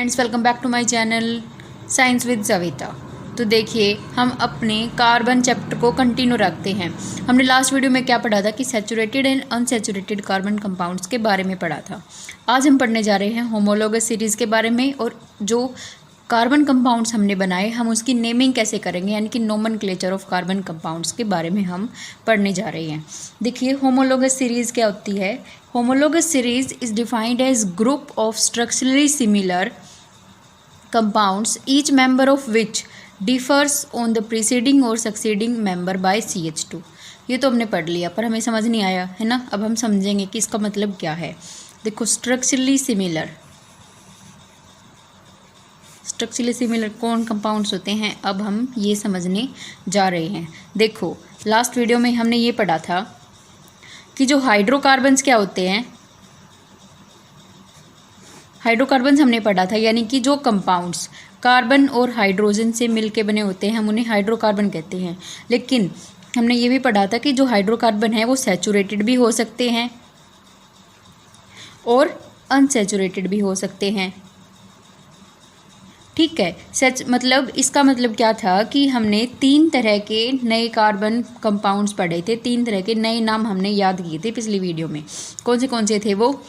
Friends, welcome back to my channel science with Savita. तो देखिए, हम अपने कार्बन चैप्टर को कंटिन्यू रखते हैं। हमने लास्ट वीडियो में क्या पढ़ा था कि saturated and unsaturated carbon compounds के बारे में पढ़ा था। आज हम पढ़ने जा रहे हैं होमोलोगस सीरीज़ के बारे में, और जो कार्बन कंपाउंड्स हमने बनाए हम उसकी नेमिंग कैसे करेंगे, यानी कि नोमेनक्लेचर ऑफ कार्बन कंपाउंड्स के बारे में हम पढ़ने जा रहे हैं। देखिए, होमोलोगस सीरीज़ क्या होती है। Homologous series is defined age group of structurally similar compounds each member of which differs on the preceding or succeeding member by CH2। ये तो हमने पढ़ लिया, पर हमें समझ नहीं आया है ना। अब हम समझेंगे कि इसका मतलब क्या है। देखो, स्ट्रक्चरली सिमिलर कौन कंपाउंड्स होते हैं, अब हम ये समझने जा रहे हैं। देखो, लास्ट वीडियो में हमने ये पढ़ा था कि जो हाइड्रोकार्बन्स क्या होते हैं। हाइड्रोकार्बन्स हमने पढ़ा था, यानी कि जो कंपाउंड्स कार्बन और हाइड्रोजन से मिलके बने होते हैं हम उन्हें हाइड्रोकार्बन कहते हैं। लेकिन हमने ये भी पढ़ा था कि जो हाइड्रोकार्बन है वो सैचुरेटेड भी हो सकते हैं और अनसैचुरेटेड भी हो सकते हैं। ठीक है, इसका मतलब क्या था कि हमने 3 तरह के नए कार्बन कंपाउंड्स पढ़े थे। 3 तरह के नए नाम हमने याद किए थे पिछली वीडियो में। कौन से थे वो?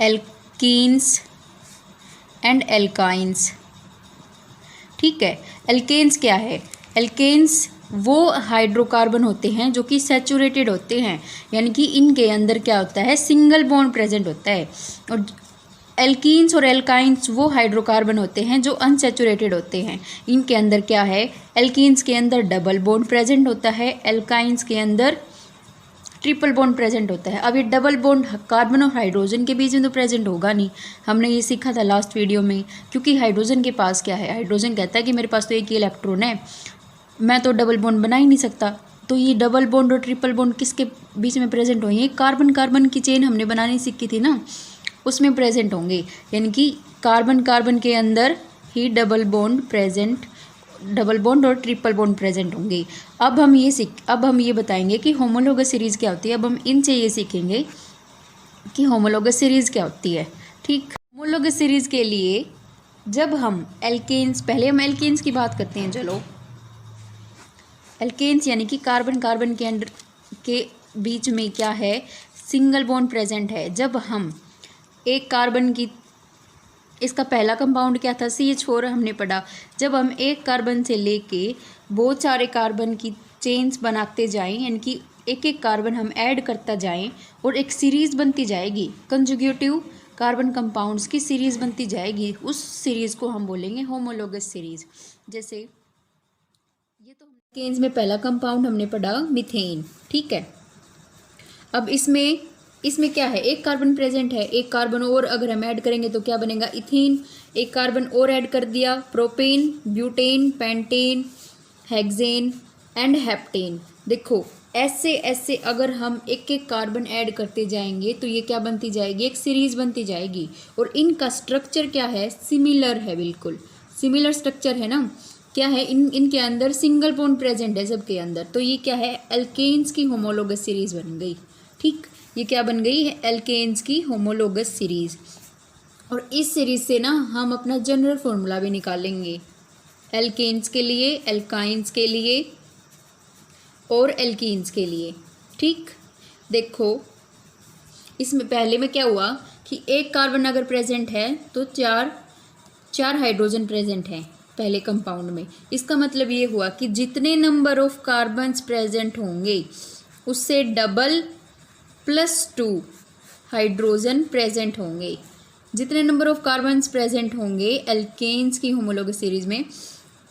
Alkenes and alkynes. ठीक है, एल्केन्स क्या है? एल्केन्स वो हाइड्रोकार्बन होते हैं जो कि सैचुरेटेड होते हैं, यानी कि इनके अंदर क्या होता है, सिंगल बॉन्ड प्रेजेंट होता है। और एल्कीन्स और एल्काइंस वो हाइड्रोकार्बन होते हैं जो अनसैचुरेटेड होते हैं। इनके अंदर क्या है, एल्कीन्स के अंदर डबल बॉन्ड प्रेजेंट होता है, एल्काइंस के अंदर ट्रिपल बॉन्ड प्रेजेंट होता है। अब ये डबल बॉन्ड कार्बन और हाइड्रोजन के बीच में तो प्रेजेंट होगा नहीं, हमने ये सीखा था लास्ट वीडियो में। क्योंकि हाइड्रोजन के पास क्या है, हाइड्रोजन कहता है कि मेरे पास तो एक ही इलेक्ट्रॉन है, मैं तो डबल बॉन्ड बना ही नहीं सकता। तो ये डबल बॉन्ड और ट्रिपल बॉन्ड किसके बीच में प्रेजेंट होंगे? कार्बन कार्बन की चेन हमने बनानी सीखी थी ना, उसमें प्रेजेंट होंगे। यानी कि कार्बन के अंदर ही डबल बॉन्ड और ट्रिपल बॉन्ड प्रेजेंट होंगे। अब हम ये बताएंगे कि होमोलोगस सीरीज़ क्या होती है। अब हम इनसे ये सीखेंगे कि होमोलोगस सीरीज़ क्या होती है। ठीक, होमोलोगस सीरीज़ के लिए जब हम पहले हम एल्केन्स की बात करते हैं। चलो, एल्केन्स यानी कि कार्बन के अंदर के बीच में क्या है, सिंगल बॉन्ड प्रेजेंट है। जब हम एक कार्बन की, इसका पहला कंपाउंड क्या था, CH4 हमने पढ़ा। जब हम एक कार्बन से लेके बहुत सारे कार्बन की चेन्स बनाते जाएं, यानी कि एक एक कार्बन हम ऐड करता जाएं और एक सीरीज़ बनती जाएगी, कंजुगेटिव कार्बन कंपाउंड्स की सीरीज़ बनती जाएगी, उस सीरीज़ को हम बोलेंगे होमोलोगस सीरीज़। जैसे ये तो केन्स में पहला कंपाउंड हमने पढ़ा मीथेन। ठीक है, अब इसमें क्या है, एक कार्बन प्रेजेंट है, एक कार्बन और अगर हम ऐड करेंगे तो क्या बनेगा, इथेन। एक कार्बन और ऐड कर दिया, propane, butane, pentane, hexane and heptane. देखो, ऐसे अगर हम एक एक कार्बन ऐड करते जाएंगे तो ये क्या बनती जाएगी, एक सीरीज बनती जाएगी। और इनका स्ट्रक्चर क्या है, सिमिलर है, बिल्कुल सिमिलर स्ट्रक्चर है ना। क्या है, इनके अंदर सिंगल बॉन्ड प्रेजेंट है सबके अंदर। तो ये क्या है, एल्केन्स की होमोलोगस सीरीज बन गई। ठीक, ये क्या बन गई है, एल्केन्स की होमोलोगस सीरीज। और इस सीरीज से ना हम अपना जनरल फॉर्मूला भी निकालेंगे, एल्केन्स के लिए, एल्काइंस के लिए और एल्कीन्स के लिए। ठीक, देखो, इसमें पहले में क्या हुआ कि एक कार्बन अगर प्रेजेंट है तो चार हाइड्रोजन प्रेजेंट हैं पहले कंपाउंड में। इसका मतलब ये हुआ कि जितने नंबर ऑफ कार्बन्स प्रेजेंट होंगे उससे डबल +2 हाइड्रोजन प्रेजेंट होंगे। जितने नंबर ऑफ कार्बन्स प्रेजेंट होंगे एल्केन्स की होमोलोगस सीरीज में,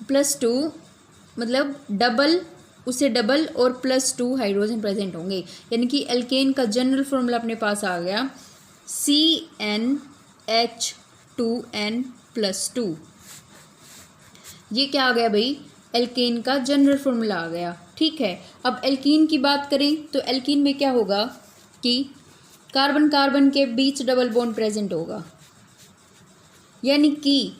+2 मतलब डबल, उससे डबल और +2 हाइड्रोजन प्रेजेंट होंगे। यानी कि एल्केन का जनरल फॉर्मूला अपने पास आ गया, CnH2n+2। ये क्या आ गया भाई, एल्केन का जनरल फॉर्मूला आ गया। ठीक है, अब एल्कीन की बात करें तो एल्कीन में क्या होगा कि कार्बन के बीच डबल बॉन्ड प्रेजेंट होगा, यानी कि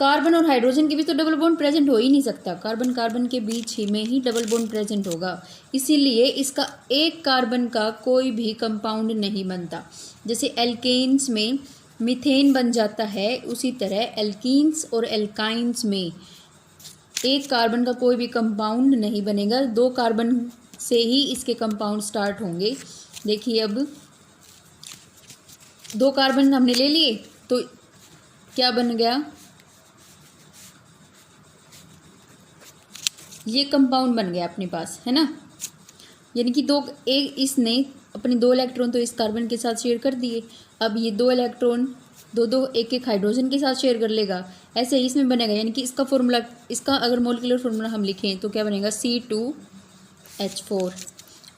कार्बन और हाइड्रोजन के बीच तो डबल बॉन्ड प्रेजेंट हो ही नहीं सकता, कार्बन कार्बन के बीच ही में ही डबल बॉन्ड प्रेजेंट होगा, इसीलिए इसका एक कार्बन का कोई भी कंपाउंड नहीं बनता। जैसे एल्केन्स में मीथेन बन जाता है, उसी तरह एल्कीन्स और एल्काइंस में एक कार्बन का कोई भी कंपाउंड नहीं बनेगा, 2 कार्बन से ही इसके कंपाउंड स्टार्ट होंगे। देखिए अब 2 कार्बन हमने ले लिए तो क्या बन गया, ये कंपाउंड बन गया अपने पास, है ना। यानी कि एक इसने अपने 2 इलेक्ट्रॉन तो इस कार्बन के साथ शेयर कर दिए, अब ये 2 इलेक्ट्रॉन एक एक हाइड्रोजन के साथ शेयर कर लेगा, ऐसे ही इसमें बनेगा। यानी कि इसका फॉर्मूला, इसका अगर मोलिकुलर फार्मूला हम लिखें तो क्या बनेगा, C2H4,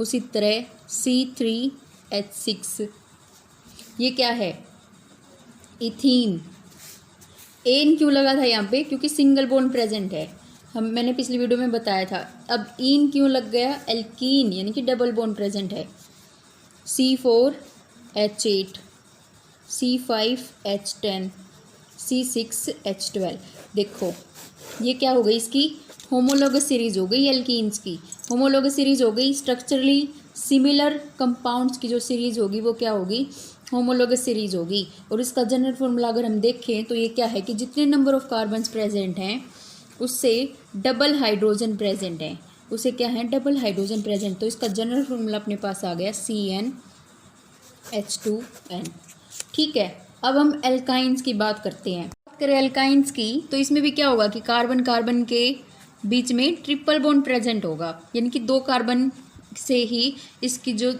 उसी तरह C3H6, ये क्या है, इथीन। एन क्यों लगा था यहाँ पे, क्योंकि सिंगल बॉन्ड प्रेजेंट है, मैंने पिछली वीडियो में बताया था। अब इन क्यों लग गया, एल्कीन, यानी कि डबल बॉन्ड प्रेजेंट है, C4H8, C5H10, C6H12। देखो ये क्या हो गई, इसकी होमोलोगस सीरीज हो गई, एल्कीन्स की होमोलोगस सीरीज हो गई। स्ट्रक्चरली सिमिलर कंपाउंड्स की जो सीरीज होगी वो क्या होगी, होमोलोगस सीरीज होगी। और इसका जनरल फॉर्मूला अगर हम देखें तो ये क्या है कि जितने नंबर ऑफ कार्बन्स प्रेजेंट हैं उससे डबल हाइड्रोजन प्रेजेंट है, उसे क्या है, डबल हाइड्रोजन प्रेजेंट। तो इसका जनरल फॉर्मूला अपने पास आ गया CnH2n। ठीक है, अब हम एल्काइंस की बात करते हैं। बात करें एल्काइंस की तो इसमें भी क्या होगा कि कार्बन कार्बन के बीच में ट्रिपल बॉन्ड प्रेजेंट होगा, यानी कि 2 कार्बन से ही इसकी जो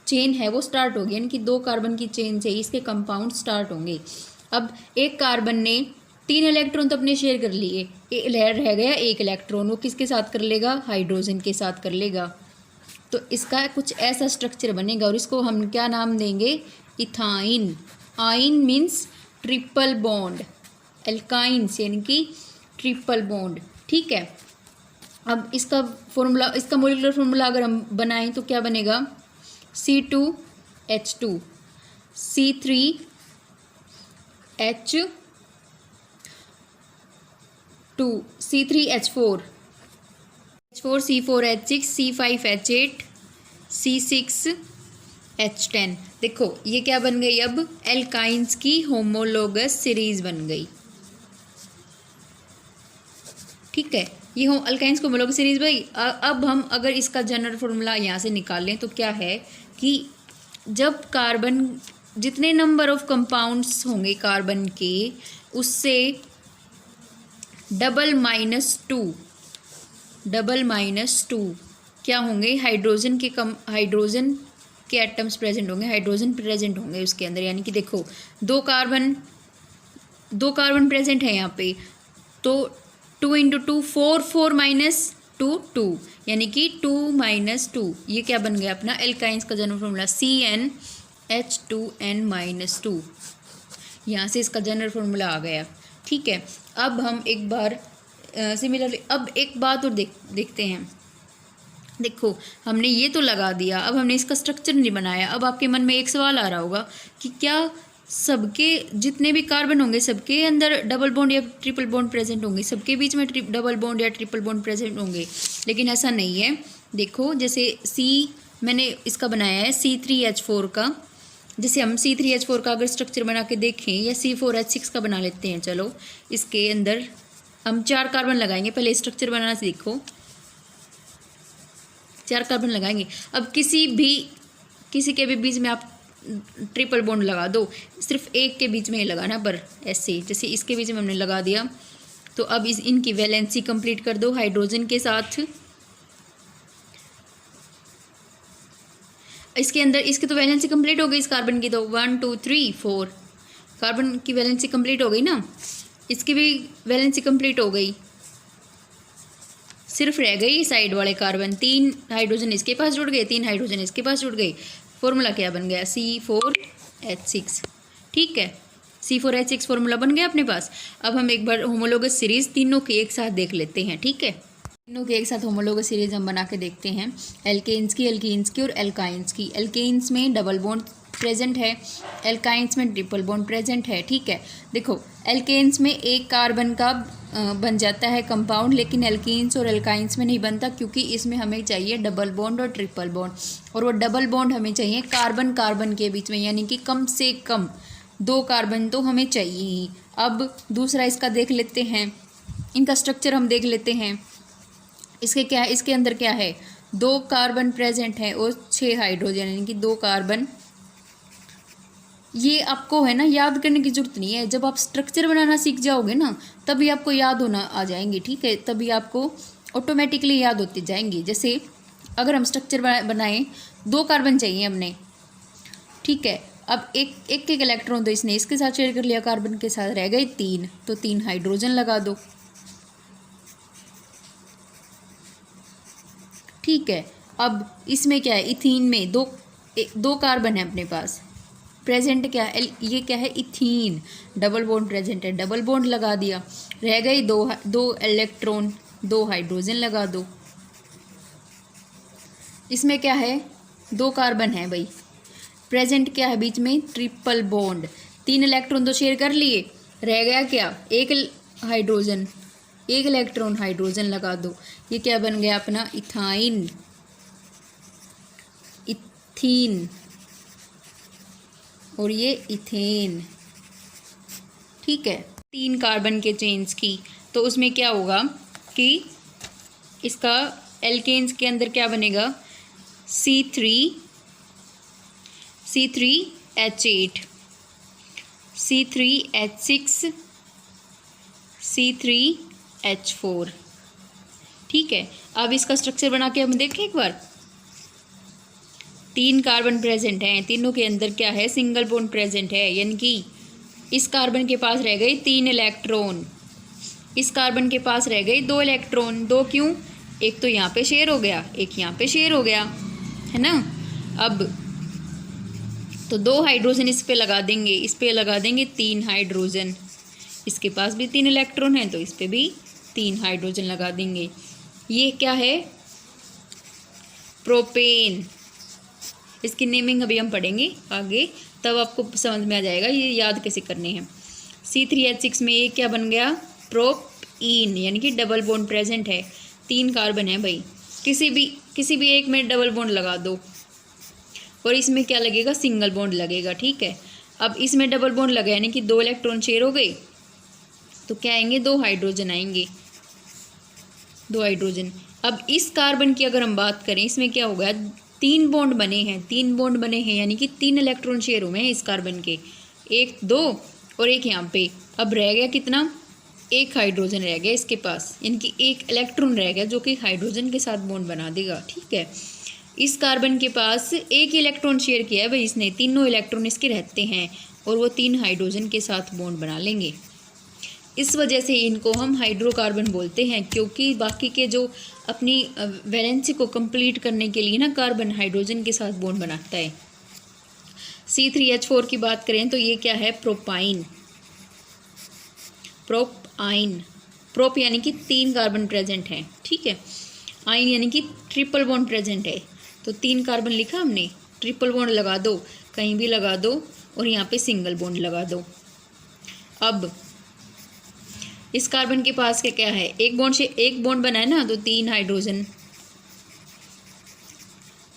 चेन है वो स्टार्ट होगी, यानी कि 2 कार्बन की चेन से ही इसके कंपाउंड स्टार्ट होंगे। अब एक कार्बन ने 3 इलेक्ट्रॉन तो अपने शेयर कर लिए, रह गया 1 इलेक्ट्रॉन, वो किसके साथ कर लेगा, हाइड्रोजन के साथ कर लेगा। तो इसका कुछ ऐसा स्ट्रक्चर बनेगा और इसको हम क्या नाम देंगे, इथाइन। आइन मीन्स ट्रिपल बॉन्ड, एल्काइंस यानी कि ट्रिपल बॉन्ड। ठीक है, अब इसका फॉर्मूला, इसका मोलिकुलर फॉर्मूला अगर हम बनाएं तो क्या बनेगा, C2H2, C3H2, C3H4, C4H6, C5H8, C6H10। देखो ये क्या बन गई, अब एल्काइंस की होमोलोगस सीरीज बन गई। ठीक है, ये अल्काइंस को होमोलोगस सीरीज भाई। अब हम अगर इसका जनरल फॉर्मूला यहाँ से निकाल लें तो क्या है कि जब कार्बन, जितने नंबर ऑफ कंपाउंड्स होंगे कार्बन के, उससे डबल माइनस टू क्या होंगे, हाइड्रोजन के एटम्स प्रेजेंट होंगे, हाइड्रोजन प्रेजेंट होंगे उसके अंदर। यानी कि देखो 2 कार्बन प्रेजेंट है यहाँ पे, तो 2 × 2 4, 4 - 2 2, यानी कि 2 - 2, ये क्या बन गया अपना एल्काइंस का जनरल फॉर्मूला, CnH2n-2। यहाँ से इसका जनरल फॉर्मूला आ गया। ठीक है, अब हम एक बार सिमिलरली अब एक बात और देखते हैं। देखो हमने ये तो लगा दिया, अब हमने इसका स्ट्रक्चर नहीं बनाया। अब आपके मन में एक सवाल आ रहा होगा कि क्या सबके जितने भी कार्बन होंगे सबके अंदर डबल बॉन्ड या ट्रिपल बॉन्ड प्रेजेंट होंगे, सबके बीच में डबल बॉन्ड या ट्रिपल बॉन्ड प्रेजेंट होंगे, लेकिन ऐसा नहीं है। देखो जैसे मैंने इसका बनाया है C3H4 का, जैसे हम C3H4 का अगर स्ट्रक्चर बना के देखें, या C4H6 का बना लेते हैं। चलो इसके अंदर हम 4 कार्बन लगाएंगे, पहले स्ट्रक्चर बनाना सीखो। 4 कार्बन लगाएंगे। अब किसी के भी बीच में आप ट्रिपल बॉन्ड लगा दो, सिर्फ एक के बीच में ही लगाना, पर ऐसे जैसे इसके बीच में हमने लगा दिया। तो अब इनकी वैलेंसी कंप्लीट कर दो हाइड्रोजन के साथ। इसके अंदर इसकी तो वैलेंसी कंप्लीट हो गई इस कार्बन की, तो 1 2 3 4 कार्बन की वैलेंसी कंप्लीट हो गई ना, इसकी भी वैलेंसी कंप्लीट हो गई। सिर्फ रह गई साइड वाले कार्बन, 3 हाइड्रोजन इसके पास जुड़ गए, 3 हाइड्रोजन इसके पास जुड़ गए। फॉर्मूला क्या बन गया, C4H6। ठीक है, C4H6 फॉर्मूला बन गया अपने पास। अब हम एक बार होमोलोगस सीरीज तीनों की एक साथ देख लेते हैं। ठीक है, तीनों की एक साथ होमोलोगस सीरीज हम बना के देखते हैं, एल्केन्स की और एल्काइंस की। एल्केन्स में डबल बॉन्ड प्रेजेंट है, एल्काइंस में ट्रिपल बॉन्ड प्रेजेंट है। ठीक है, देखो एल्केन्स में एक कार्बन का बन जाता है कंपाउंड, लेकिन एल्कीन्स और एल्काइंस में नहीं बनता, क्योंकि इसमें हमें चाहिए डबल बॉन्ड और ट्रिपल बॉन्ड, और वो डबल बॉन्ड हमें चाहिए कार्बन कार्बन के बीच में, यानी कि कम से कम 2 कार्बन तो हमें चाहिए ही। अब दूसरा इसका देख लेते हैं, इनका स्ट्रक्चर हम देख लेते हैं। इसके क्या है, इसके अंदर क्या है, 2 कार्बन प्रेजेंट है और 6 हाइड्रोजन, यानी कि 2 कार्बन। ये आपको है ना याद करने की जरूरत नहीं है, जब आप स्ट्रक्चर बनाना सीख जाओगे ना तभी आपको याद होना आ जाएंगे, ठीक है, तभी आपको ऑटोमेटिकली याद होते जाएंगे। जैसे अगर हम स्ट्रक्चर बनाएं, 2 कार्बन चाहिए हमने, ठीक है, अब एक इलेक्ट्रॉन तो इसने इसके साथ शेयर कर लिया, कार्बन के साथ रह गए 3, तो 3 हाइड्रोजन लगा दो, ठीक है। अब इसमें क्या है, इथीन में दो कार्बन है अपने पास प्रेजेंट, क्या है, ये क्या है, इथीन, डबल बॉन्ड प्रेजेंट है, डबल बॉन्ड लगा दिया, रह गई 2 इलेक्ट्रॉन, 2 हाइड्रोजन लगा दो। इसमें क्या है, 2 कार्बन है भाई, प्रेजेंट क्या है बीच में, ट्रिपल बॉन्ड, 3 इलेक्ट्रॉन तो शेयर कर लिए, रह गया क्या, 1 हाइड्रोजन, 1 इलेक्ट्रॉन हाइड्रोजन लगा दो। ये क्या बन गया अपना, इथाइन, इथीन, और ये इथेन, ठीक है। 3 कार्बन के चेन्स की, तो उसमें क्या होगा कि इसका एल्केन्स के अंदर क्या बनेगा, C3H8, C3H6, C3H4, ठीक है। अब इसका स्ट्रक्चर बना के हम देखें एक बार। 3 कार्बन प्रेजेंट हैं, तीनों के अंदर क्या है, सिंगल बॉन्ड प्रेजेंट है, यानी कि इस कार्बन के पास रह गए 3 इलेक्ट्रॉन, इस कार्बन के पास रह गए 2 इलेक्ट्रॉन, 2 क्यों, एक तो यहाँ पे शेयर हो गया, एक यहाँ पे शेयर हो गया, है ना। अब तो 2 हाइड्रोजन इस पे लगा देंगे, इस पे लगा देंगे 3 हाइड्रोजन, इसके पास भी 3 इलेक्ट्रॉन है तो इस पे भी 3 हाइड्रोजन लगा देंगे। ये क्या है, प्रोपेन, इसकी नेमिंग अभी हम पढ़ेंगे आगे, तब आपको समझ में आ जाएगा ये याद कैसे करने हैं। C3H6 में ये क्या बन गया, प्रोपीन, यानी कि डबल बॉन्ड प्रेजेंट है, 3 कार्बन है भाई, किसी भी एक में डबल बॉन्ड लगा दो, और इसमें क्या लगेगा, सिंगल बॉन्ड लगेगा, ठीक है। अब इसमें डबल बॉन्ड लगा यानी कि 2 इलेक्ट्रॉन शेयर हो गए, तो क्या आएंगे, 2 हाइड्रोजन आएंगे, 2 हाइड्रोजन। अब इस कार्बन की अगर हम बात करें, इसमें क्या हो गया, 3 बॉन्ड बने हैं, 3 बॉन्ड बने हैं, यानी कि 3 इलेक्ट्रॉन शेयर हुए हैं इस कार्बन के, 1 2 और एक यहाँ पे। अब रह गया कितना, 1 हाइड्रोजन रह गया इसके पास, यानी कि 1 इलेक्ट्रॉन रह गया जो कि हाइड्रोजन के साथ बॉन्ड बना देगा, ठीक है। इस कार्बन के पास 1 इलेक्ट्रॉन शेयर किया है भाई इसने, तीनों इलेक्ट्रॉन इसके रहते हैं और वो 3 हाइड्रोजन के साथ बॉन्ड बना लेंगे। इस वजह से इनको हम हाइड्रोकार्बन बोलते हैं, क्योंकि बाकी के जो अपनी वैलेंसी को कंप्लीट करने के लिए ना कार्बन हाइड्रोजन के साथ बॉन्ड बनाता है। C3H4 की बात करें तो ये क्या है, प्रोपाइन, प्रोपाइन, प्रोप यानी कि 3 कार्बन प्रेजेंट हैं, ठीक है, आइन यानी कि ट्रिपल बॉन्ड प्रेजेंट है, तो 3 कार्बन लिखा हमने, ट्रिपल बॉन्ड लगा दो, कहीं भी लगा दो, और यहाँ पे सिंगल बॉन्ड लगा दो। अब इस कार्बन के पास क्या है, एक बॉन्ड बना है ना, तो 3 हाइड्रोजन,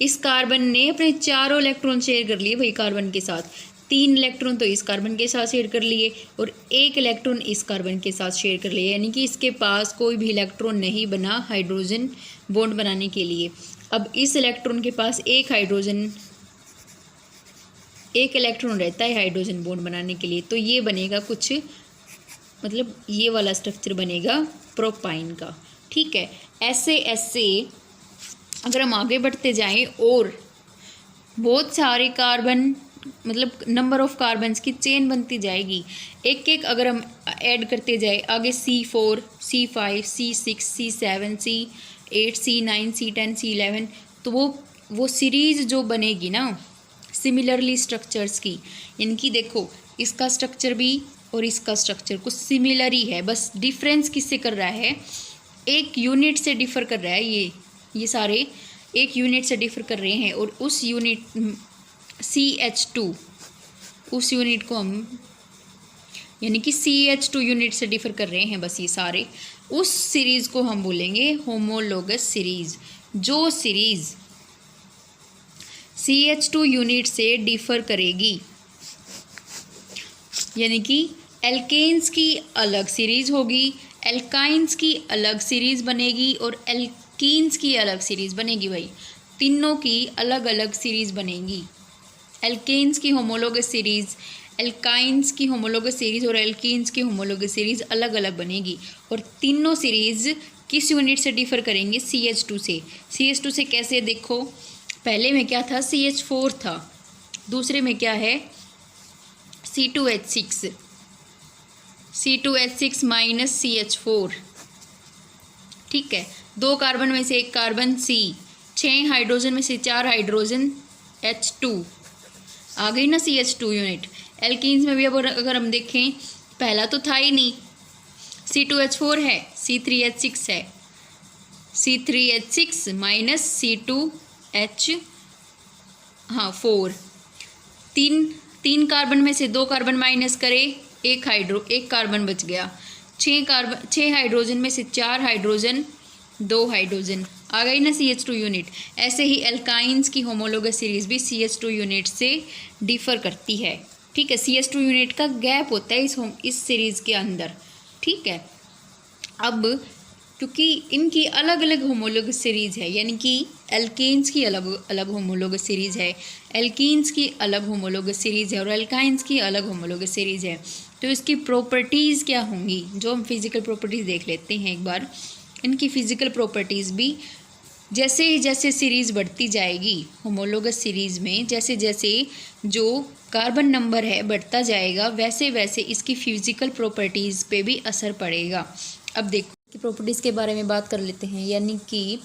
इस कार्बन ने अपने 4 इलेक्ट्रॉन शेयर कर लिए भाई कार्बन के साथ, 3 इलेक्ट्रॉन तो इस कार्बन के साथ शेयर कर लिए और 1 इलेक्ट्रॉन इस कार्बन के साथ शेयर कर लिए, यानी कि इसके पास कोई भी इलेक्ट्रॉन नहीं बना हाइड्रोजन बॉन्ड बनाने के लिए। अब इस इलेक्ट्रॉन के पास 1 इलेक्ट्रॉन रहता है हाइड्रोजन बॉन्ड बनाने के लिए, तो ये बनेगा कुछ, मतलब ये वाला स्ट्रक्चर बनेगा प्रोपाइन का, ठीक है। ऐसे ऐसे अगर हम आगे बढ़ते जाएं और बहुत सारे कार्बन, मतलब नंबर ऑफ कार्बन्स की चेन बनती जाएगी, एक एक अगर हम ऐड करते जाए आगे, C4 C5 C6 C7 C8 C9 C10 C11, तो वो सीरीज़ जो बनेगी ना सिमिलरली स्ट्रक्चर्स की, इनकी देखो इसका स्ट्रक्चर भी और इसका स्ट्रक्चर कुछ सिमिलर ही है, बस डिफरेंस किससे कर रहा है, एक यूनिट से डिफ़र कर रहा है, ये सारे एक यूनिट से डिफ़र कर रहे हैं, और उस यूनिट CH2 उस यूनिट को हम यानी कि CH2 यूनिट से डिफर कर रहे हैं बस ये सारे, उस सीरीज़ को हम बोलेंगे होमोलोगस सीरीज़। जो सीरीज़ CH2 यूनिट से डिफर करेगी, यानी कि एल्केन्स की अलग सीरीज़ होगी, एल्काइंस की अलग सीरीज़ बनेगी और एल्कीन्स की अलग सीरीज़ बनेगी। भाई तीनों की अलग अलग सीरीज़ बनेगी। एल्केन्स की होमोलोगस सीरीज़, एल्काइंस की होमोलोगस सीरीज़ और एल्कीन्स की होमोलोगस सीरीज़ अलग अलग बनेगी। और तीनों सीरीज़ किस यूनिट से डिफर करेंगे? CH2 से। CH2 से कैसे? देखो पहले में क्या था? CH4 था। दूसरे में क्या है? C2H6, C2H6 minus CH4। ठीक है, 2 कार्बन में से 1 कार्बन C, 6 हाइड्रोजन में से 4 हाइड्रोजन H2, आ गई ना CH2 यूनिट। एल्कीन्स में भी अब अगर हम देखें, पहला तो था ही नहीं, C2H4 है, C3H6 है, C3H6 माइनस C2H 4। तीन कार्बन में से 2 कार्बन माइनस करे, एक कार्बन बच गया। 6 हाइड्रोजन में से 4 हाइड्रोजन, 2 हाइड्रोजन, आ गई ना CH2 यूनिट। ऐसे ही एल्काइंस की होमोलोगस सीरीज भी CH2 यूनिट से डिफर करती है। ठीक है, CH2 यूनिट का गैप होता है इस सीरीज के अंदर। ठीक है, अब क्योंकि इनकी अलग अलग होमोलोगस सीरीज है, यानी कि एल्केन्स की अलग अलग होमोलोगस सीरीज है, एल्कीन्स की अलग होमोलोगस सीरीज है और एल्काइंस की अलग होमोलोगस सीरीज है, तो इसकी प्रॉपर्टीज़ क्या होंगी? जो हम फिजिकल प्रॉपर्टीज़ देख लेते हैं एक बार। इनकी फिजिकल प्रॉपर्टीज़ भी जैसे जैसे सीरीज़ बढ़ती जाएगी होमोलोगस सीरीज़ में, जैसे जैसे जो कार्बन नंबर है बढ़ता जाएगा, वैसे वैसे इसकी फिजिकल प्रॉपर्टीज़ पे भी असर पड़ेगा। अब देखो कि प्रॉपर्टीज़ के बारे में बात कर लेते हैं। यानी कि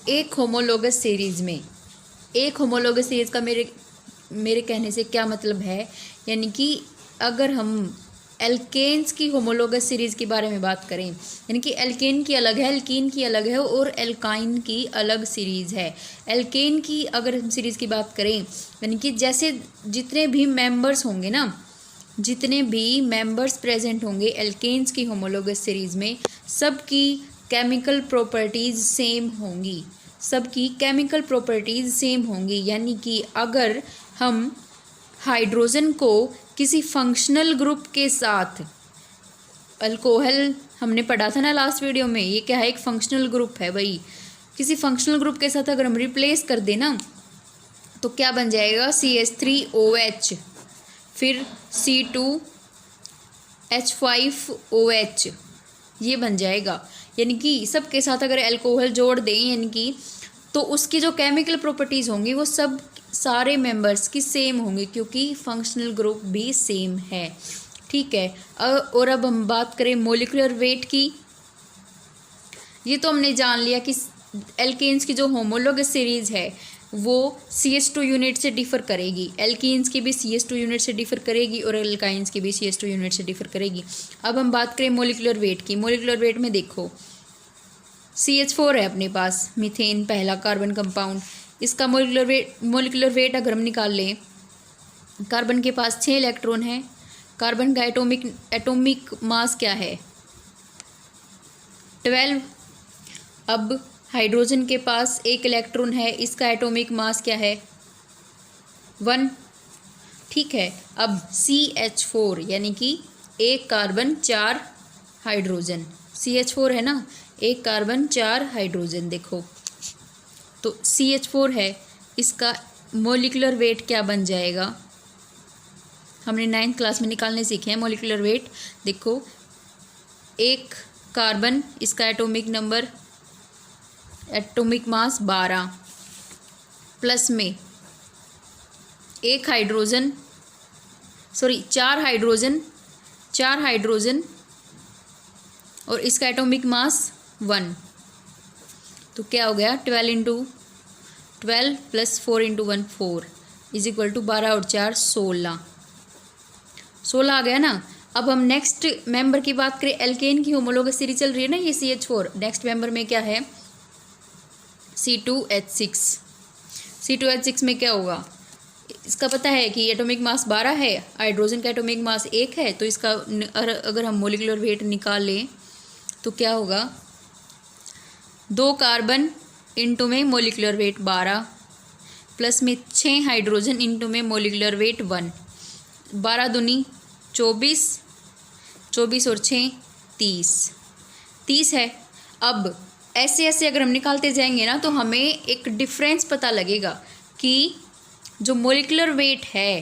एक होमोलोगस सीरीज़ में, एक होमोलोगस सीरीज़ का मेरे कहने से क्या मतलब है? यानी कि अगर हम एल्केन्स की होमोलोगस सीरीज़ के बारे में बात करें, यानी कि एल्केन की अलग है, एल्कीन की अलग है और एल्काइन की अलग सीरीज़ है। एल्केन की अगर हम सीरीज़ की बात करें, यानी कि जैसे जितने भी मेंबर्स होंगे ना, जितने भी मेंबर्स प्रेजेंट होंगे एल्केन्स की होमोलोगस सीरीज़ में, सबकी केमिकल प्रॉपर्टीज़ सेम होंगी, सबकी केमिकल प्रॉपर्टीज़ सेम होंगी। यानी कि अगर हम हाइड्रोजन को किसी फंक्शनल ग्रुप के साथ, अल्कोहल हमने पढ़ा था ना लास्ट वीडियो में, ये क्या है? एक फंक्शनल ग्रुप है भाई। किसी फंक्शनल ग्रुप के साथ अगर हम रिप्लेस कर दें ना, तो क्या बन जाएगा? CH3OH, फिर C2H5OH, ये बन जाएगा। यानी कि सबके साथ अगर अल्कोहल जोड़ दें, यानी कि तो उसकी जो केमिकल प्रॉपर्टीज़ होंगी वो सब सारे मेंबर्स की सेम होंगी, क्योंकि फंक्शनल ग्रुप भी सेम है। ठीक है, और अब हम बात करें मोलिकुलर वेट की। ये तो हमने जान लिया कि एल्केन्स की जो होमोलोगस सीरीज़ है वो CH2 यूनिट से डिफ़र करेगी, एल्कीन्स की भी CH2 यूनिट से डिफ़र करेगी और एल्काइंस की भी CH2 यूनिट से डिफ़र करेगी। अब हम बात करें मोलिकुलर वेट की। मोलिकुलर वेट में देखो CH4 है अपने पास, मीथेन पहला कार्बन कंपाउंड। इसका मोलिकुलर वेट अगर हम निकाल लें, कार्बन के पास 6 इलेक्ट्रॉन है, कार्बन का एटॉमिक मास क्या है? 12। अब हाइड्रोजन के पास 1 इलेक्ट्रॉन है, इसका एटॉमिक मास क्या है? 1। ठीक है, अब CH4 यानी कि 1 कार्बन 4 हाइड्रोजन, CH4 है ना, 1 कार्बन 4 हाइड्रोजन। देखो तो CH4 है, इसका मोलिकुलर वेट क्या बन जाएगा? हमने 9th क्लास में निकालने सीखे हैं मोलिकुलर वेट। देखो 1 कार्बन, इसका एटॉमिक मास 12, प्लस में 1 हाइड्रोजन, सॉरी 4 हाइड्रोजन और इसका एटॉमिक मास 1, तो क्या हो गया? 12 प्लस 4 × 1 4 इज इक्वल टू 12 और 4 16 आ गया ना। अब हम नेक्स्ट मेंबर की बात करें, एल्केन की होमोलोगस सीरीज चल रही है ना ये CH4। नेक्स्ट मेंबर में क्या है? C2H6 में क्या होगा? इसका पता है कि एटॉमिक मास 12 है, हाइड्रोजन का एटॉमिक मास 1 है, तो इसका अगर हम मोलिकुलर वेट निकाल लें तो क्या होगा, 2 कार्बन इंटू में मोलिकुलर वेट 12 प्लस में 6 हाइड्रोजन इंटू में मोलिकुलर वेट 1, 12 दूनी 24, 24 और 6 30 है। अब ऐसे ऐसे अगर हम निकालते जाएंगे ना तो हमें एक डिफरेंस पता लगेगा कि जो मोलिकुलर वेट है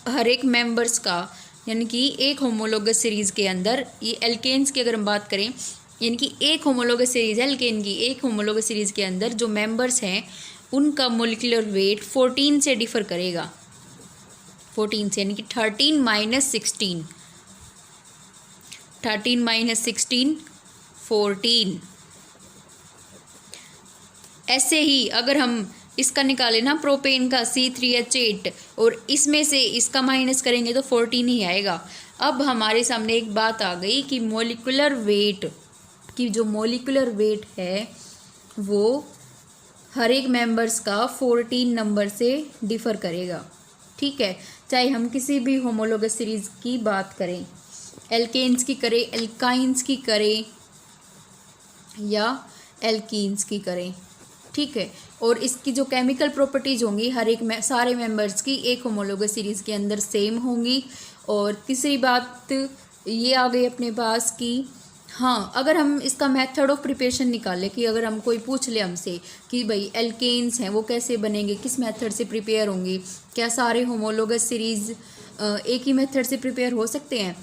हर एक मेंबर्स का, यानी कि एक होमोलोगस सीरीज़ के अंदर, ये एल्केन्स की अगर हम बात करें, यानी कि एक होमोलोगस सीरीज़ है एल्केन की, एक होमोलोगस सीरीज़ के अंदर जो मेंबर्स हैं उनका मोलिकुलर वेट 14 से डिफ़र करेगा, 14 से, यानी कि 13 माइनस 16, 13 माइनस 16 14। ऐसे ही अगर हम इसका निकालें ना प्रोपेन का C3H8 और इसमें से इसका माइनस करेंगे तो 14 ही आएगा। अब हमारे सामने एक बात आ गई कि मोलिकुलर वेट की जो मोलिकुलर वेट है वो हर एक मेंबर्स का 14 नंबर से डिफ़र करेगा, ठीक है। चाहे हम किसी भी होमोलोगस सीरीज़ की बात करें, एल्केन्स की करें, एल्काइंस की करें या एल्कीन्स की करें, ठीक है। और इसकी जो केमिकल प्रॉपर्टीज़ होंगी हर एक सारे मेंबर्स की एक होमोलोगस सीरीज़ के अंदर सेम होंगी। और तीसरी बात ये आ गई अपने पास कि हाँ, अगर हम इसका मेथड ऑफ प्रिपरेशन निकालें कि अगर हम कोई पूछ ले हमसे कि भाई एल्केन्स हैं वो कैसे बनेंगे, किस मेथड से प्रिपेयर होंगे, क्या सारे होमोलोगस सीरीज़ एक ही मेथड से प्रिपेयर हो सकते हैं,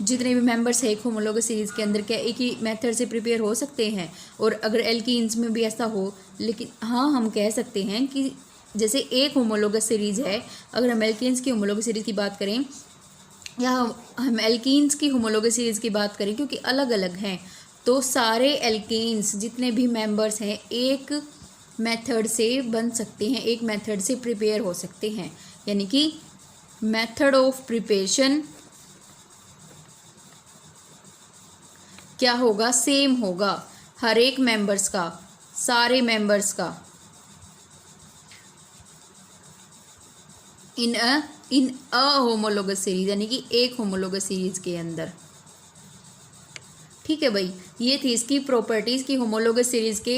जितने भी मेंबर्स हैं एक होमोलोगस सीरीज़ के अंदर क्या एक ही मेथड से प्रिपेयर हो सकते हैं, और अगर एल्कीन्स में भी ऐसा हो। लेकिन हाँ, हम कह सकते हैं कि जैसे एक होमोलोगस सीरीज़ है, अगर हम एल्कीन्स की होमोलोगस सीरीज़ की बात करें या हम एल्कीन्स की होमोलोगस सीरीज़ की बात करें, क्योंकि अलग अलग हैं, तो सारे एल्केन्स जितने भी मेंबर्स हैं एक मेथड से बन सकते हैं, एक मेथड से प्रिपेयर हो सकते हैं, यानी कि मेथड ऑफ प्रिपरेशन क्या होगा, सेम होगा हर एक मेंबर्स का, सारे मेंबर्स का, इन अ होमोलोगस सीरीज, यानी कि एक होमोलोगस सीरीज के अंदर, ठीक है भाई। ये थी इसकी प्रॉपर्टीज़ की होमोलोगस सीरीज के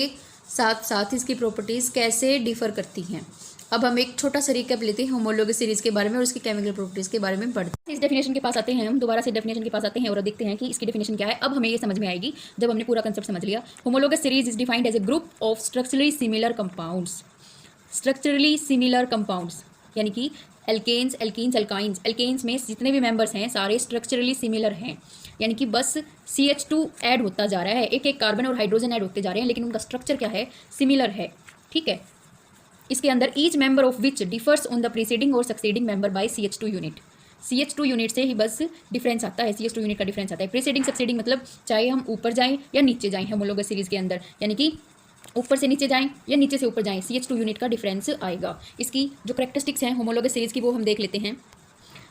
साथ साथ इसकी प्रॉपर्टीज़ कैसे डिफ़र करती हैं। अब हम एक छोटा सा रिकैप लेते हैं होमोलोगस सीरीज के बारे में और उसकी केमिकल प्रॉपर्टीज़ के बारे में पढ़ते हैं। इस डेफिनेशन के पास आते हैं हम, दोबारा से डेफिनेशन के पास आते हैं और देखते हैं कि इसकी डेफिनेशन क्या है। अब हमें ये समझ में आएगी जब हमने पूरा कंसेप्ट समझ लिया। Homologous series is defined as a group of structurally similar compounds, structurally similar compounds, यानी कि एल्केन्स, एल्कीन्स, एल्काइंस, एल्केन्स में जितने भी मेंबर्स हैं सारे स्ट्रक्चरली सिमिलर हैं, यानी कि बस CH2 ऐड होता जा रहा है, एक एक कार्बन और हाइड्रोजन ऐड होते जा रहे हैं, लेकिन उनका स्ट्रक्चर क्या है, सिमिलर है, ठीक है। इसके अंदर each member of which differs on the preceding or succeeding member by CH2 unit, CH2 unit से ही बस डिफरेंस आता है, CH2 यूनिट का डिफरेंस आता है। प्रीसीडिंग सक्सीडिंग मतलब चाहे हम ऊपर जाएं या नीचे जाएं होमोलोगस सीरीज के अंदर, यानी कि ऊपर से नीचे जाएं या नीचे से ऊपर जाएं, CH2 यूनिट का डिफरेंस आएगा। इसकी जो करैक्टरिस्टिक्स हैं होमोलोगस सीरीज की वो हम देख लेते हैं।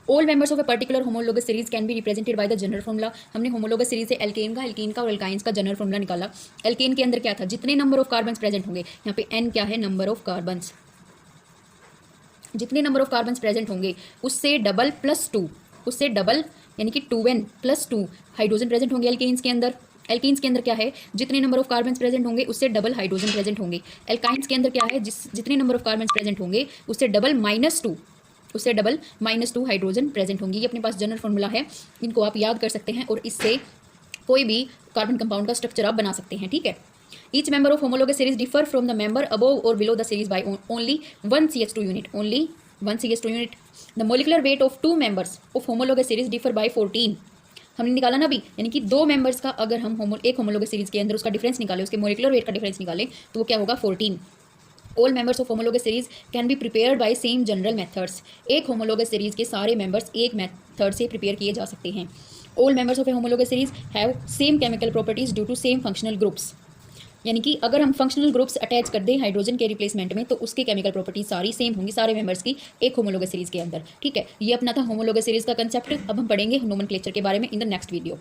All members of a particular homologous series can be represented by the general formula. हमने होमोलोगस सीरीज से एल्केन का और एल्काइंस का जनरल फॉर्मूला निकाला। एल्केन के अंदर क्या था, जितने नंबर ऑफ कार्बन्स प्रेजेंट होंगे, यहाँ पे N क्या है, नंबर ऑफ कार्बन्स, जितने नंबर ऑफ कार्बन्स प्रेजेंट होंगे उससे डबल प्लस 2, उससे डबल यानी कि 2N प्लस 2 हाइड्रोजन प्रेजेंट होंगे एल्केन्स के अंदर। एल्कीन्स के अंदर क्या है, जितने नंबर ऑफ कार्बन्स प्रेजेंट होंगे उससे डबल हाइड्रोजन प्रेजेंट होंगे। एल्काइंस के अंदर क्या है, जितने नंबर ऑफ कार्बन्स प्रेजेंट होंगे उससे डबल -2, उससे डबल -2 हाइड्रोजन प्रेजेंट होंगी। ये अपने पास जनरल फॉर्मूला है, इनको आप याद कर सकते हैं और इससे कोई भी कार्बन कंपाउंड का स्ट्रक्चर आप बना सकते हैं, ठीक है। Each member of homologous series differ from the member above or below the series by only 1 CH2 unit, only 1 CH2 unit. The molecular weight of 2 members of homologous series differ by 14, हमने निकाला ना अभी, यानी कि 2 members का अगर हम एक होमोलोगस सीरीज के अंदर उसका डिफरेंस निकालें, उसके मोलिकुलर वेट का डिफरेंस निकालें तो वो क्या होगा, 14। All members of homologous series can be prepared by same general methods, एक होमोलोगस सीरीज के सारे मेंबर्स एक मेथड से प्रिपेयर किए जा सकते हैं। All members of a homologous series have same chemical properties due to same functional groups, यानी कि अगर हम फंक्शनल ग्रुप्स अटैच कर दें हाइड्रोजन के रिप्लेसमेंट में तो उसके केमिकल प्रॉपर्टीज सारी सेम होंगी सारे मेंबर्स की एक होमोलोगस सीरीज के अंदर, ठीक है। ये अपना था होमोलोगस सीरीज का कंसेप्ट। अब हम पढ़ेंगे नोमेनक्लेचर के बारे में इन द नेक्स्ट वीडियो।